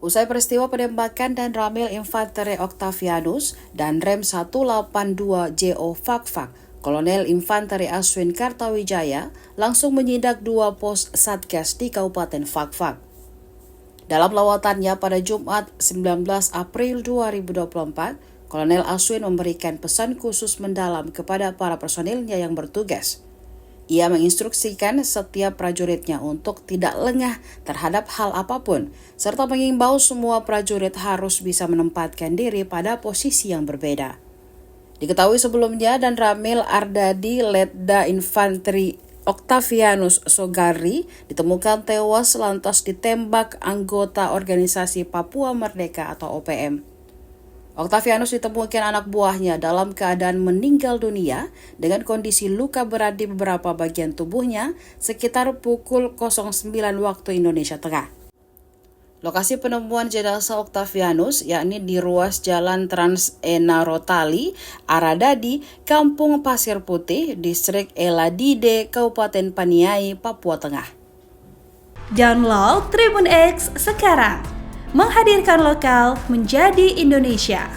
Usai peristiwa penembakan dan ramil infanteri Octavianus dan Rem 182 JO Fakfak, Kolonel Infanteri Aswin Kartawijaya langsung menyidak 2 pos Satgas di Kabupaten Fakfak. Dalam lawatannya pada Jumat 19 April 2024, Kolonel Aswin memberikan pesan khusus mendalam kepada para personilnya yang bertugas. Ia menginstruksikan setiap prajuritnya untuk tidak lengah terhadap hal apapun, serta mengimbau semua prajurit harus bisa menempatkan diri pada posisi yang berbeda. Diketahui sebelumnya dan Ramil Ardadi Letda Infanteri Octavianus Sogari ditemukan tewas lantas ditembak anggota organisasi Papua Merdeka atau OPM. Octavianus ditemukan anak buahnya dalam keadaan meninggal dunia dengan kondisi luka berat di beberapa bagian tubuhnya sekitar pukul 09 waktu Indonesia Tengah. Lokasi penemuan jenazah Octavianus yakni di ruas Jalan Trans Enarotali, Aradadi, Kampung Pasir Putih, Distrik Eladide, Kabupaten Paniai, Papua Tengah. Download Tribun X sekarang, menghadirkan lokal menjadi Indonesia.